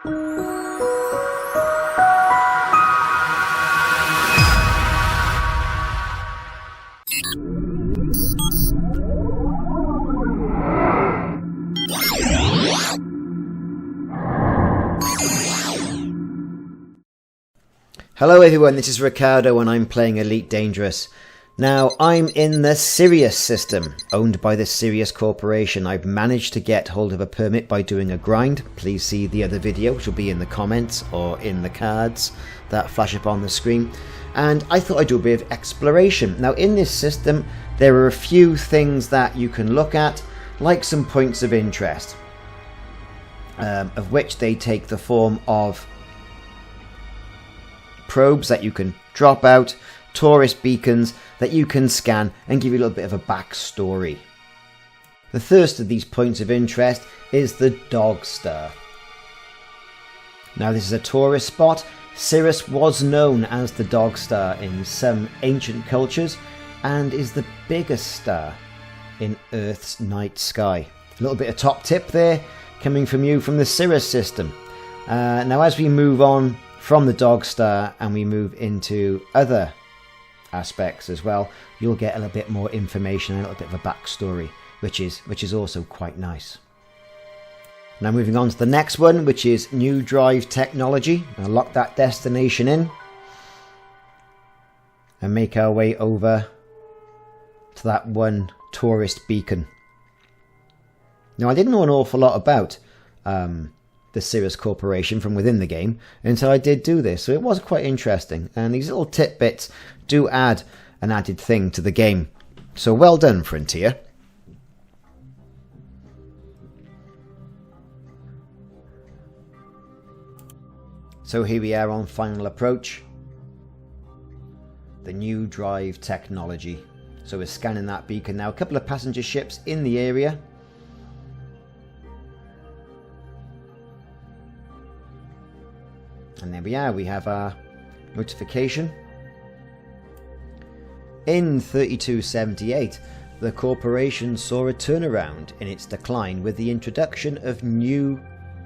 Hello everyone, this is Ricardo and I'm playing Elite Dangerous. Now, I'm in the Sirius system, owned by the Sirius Corporation. I've managed to get hold of a permit by doing a grind. Please see the other video, which will be in the comments or in the cards that flash up on the screen. And I thought I'd do a bit of exploration. Now, in this system, there are a few things that you can look at, like some points of interest, of which they take the form of probes that you can drop out, tourist beacons that you can scan and give you a little bit of a backstory. The first of these points of interest is the Dog Star. Now, this is a tourist spot. Cirrus was known as the Dog Star in some ancient cultures and is the biggest star in Earth's night sky. A little bit of top tip there coming from you from the Sirius system. Now, as we move on from the Dog Star and we move into other aspects as well, you'll get a little bit more information and a little bit of a backstory, which is also quite nice. Now, moving on to the next one, which is new drive technology. I'll lock that destination in and make our way over to that one tourist beacon. Now, I didn't know an awful lot about the Sirius Corporation from within the game until I did do this, so it was quite interesting, and these little tidbits do add an added thing to the game. So well done, Frontier. So here we are on final approach, the new drive technology. So we're scanning that beacon now. A couple of passenger ships in the area. And there we are, we have our notification. In 3278, the corporation saw a turnaround in its decline with the introduction of new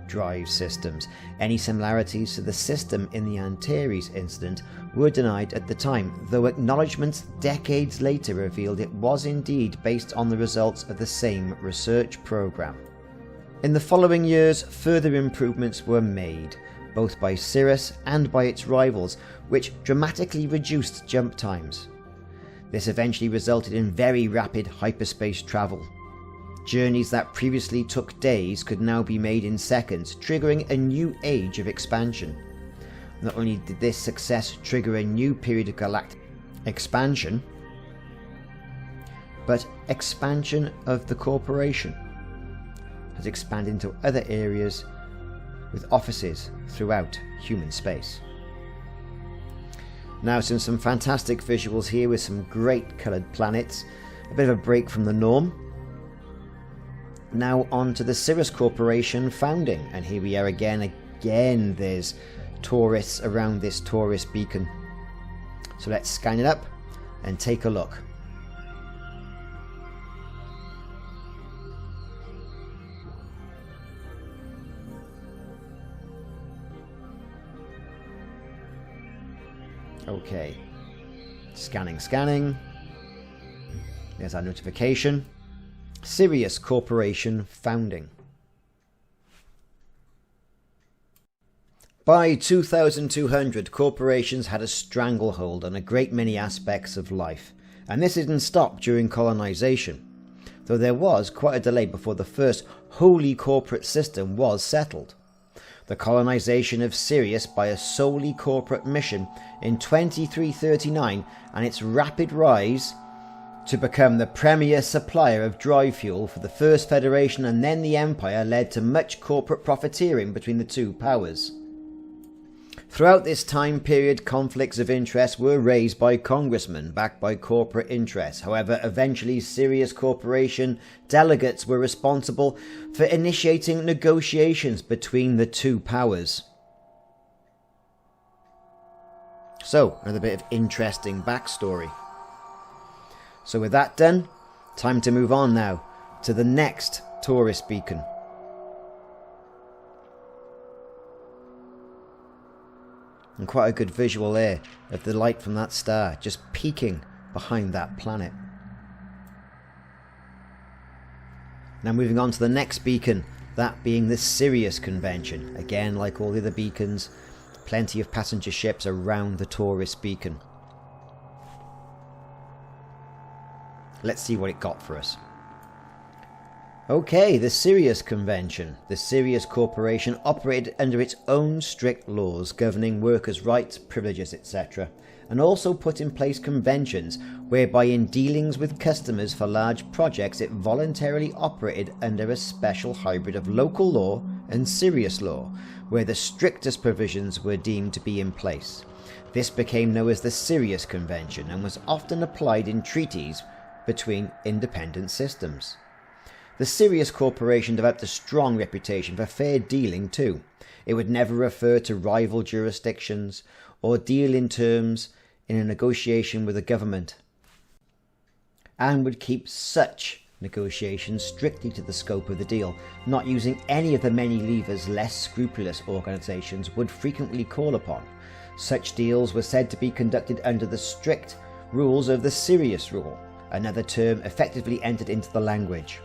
drive systems. Any similarities to the system in the Antares incident were denied at the time, though acknowledgements decades later revealed it was indeed based on the results of the same research program. In the following years, further improvements were made, both by Cirrus and by its rivals, which dramatically reduced jump times. This eventually resulted in very rapid hyperspace travel. Journeys that previously took days could now be made in seconds, triggering a new age of expansion. Not only did this success trigger a new period of galactic expansion, but expansion of the corporation has expanded into other areas with offices throughout human space. Now, some fantastic visuals here with some great coloured planets, a bit of a break from the norm. Now on to the Sirius Corporation founding, and here we are again there's tourists around this tourist beacon. So let's scan it up and take a look. Okay, scanning. There's our notification. Sirius Corporation founding. By 2200, corporations had a stranglehold on a great many aspects of life, and this didn't stop during colonization, though there was quite a delay before the first wholly corporate system was settled. The colonization of Sirius by a solely corporate mission in 2339 and its rapid rise to become the premier supplier of drive fuel for the First Federation and then the Empire led to much corporate profiteering between the two powers. Throughout this time period, conflicts of interest were raised by congressmen backed by corporate interests. However, eventually Sirius Corporation delegates were responsible for initiating negotiations between the two powers. So, another bit of interesting backstory. So with that done, time to move on now to the next tourist beacon. And quite a good visual there of the light from that star just peeking behind that planet. Now moving on to the next beacon, that being the Sirius Convention. Again, like all the other beacons, plenty of passenger ships around the tourist beacon. Let's see what it got for us. Okay, the Sirius Convention. The Sirius Corporation operated under its own strict laws governing workers' rights, privileges, etc., and also put in place conventions whereby in dealings with customers for large projects it voluntarily operated under a special hybrid of local law and Sirius law, where the strictest provisions were deemed to be in place. This became known as the Sirius Convention and was often applied in treaties between independent systems. The Sirius Corporation developed a strong reputation for fair dealing too. It would never refer to rival jurisdictions or deal in terms in a negotiation with the government, and would keep such negotiations strictly to the scope of the deal, not using any of the many levers less scrupulous organisations would frequently call upon. Such deals were said to be conducted under the strict rules of the Sirius Rule, another term effectively entered into the language.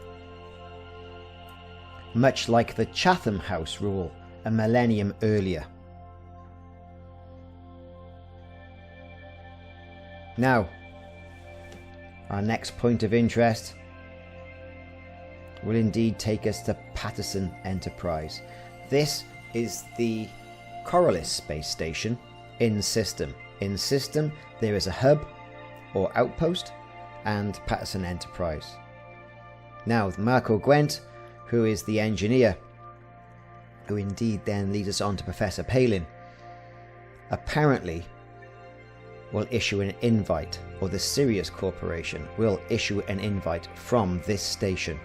Much like the Chatham House Rule a millennium earlier. Now, our next point of interest will indeed take us to Patterson Enterprise. This is the Corellis space station in system. In system, there is a hub or outpost and Patterson Enterprise. Now, Marco Qwent, who is the engineer, who indeed then leads us on to Professor Palin, apparently will issue an invite, or the Sirius Corporation will issue an invite from this station,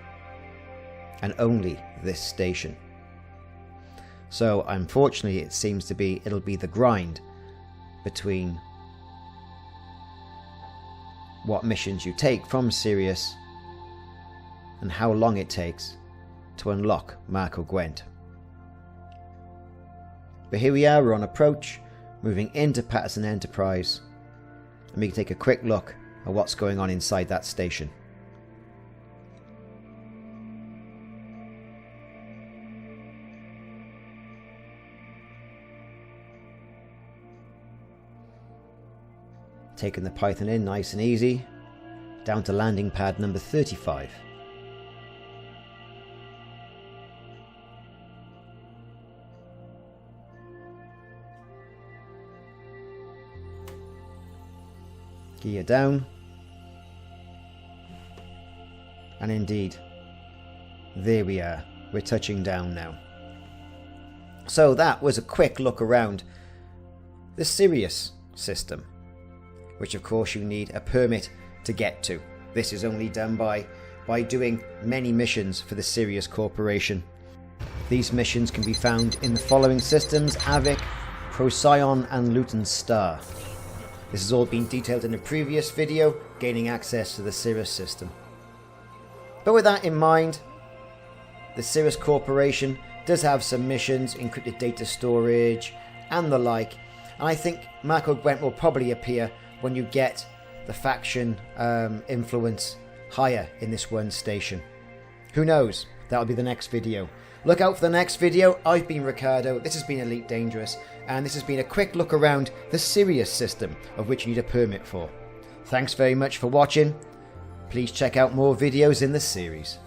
and only this station. So unfortunately it seems to be, it'll be the grind between what missions you take from Sirius and how long it takes to unlock Marco Qwent. But here we are, we're on approach, moving into Patterson Enterprise, and we can take a quick look at what's going on inside that station. Taking the Python in nice and easy, down to landing pad number 35. Gear down, and indeed, there we are, we're touching down now. So that was a quick look around the Sirius system, which of course you need a permit to get to. This is only done by doing many missions for the Sirius Corporation. These missions can be found in the following systems: Avic, Procyon and Luton Star. This has all been detailed in a previous video, gaining access to the Cirrus system. But with that in mind, the Sirius Corporation does have some missions, encrypted data storage and the like, and I think Marco Qwent will probably appear when you get the faction influence higher in this one station. Who knows? That'll be the next video. Look out for the next video. I've been Ricardo, this has been Elite Dangerous, and this has been a quick look around the Sirius system, of which you need a permit for. Thanks very much for watching. Please check out more videos in the series.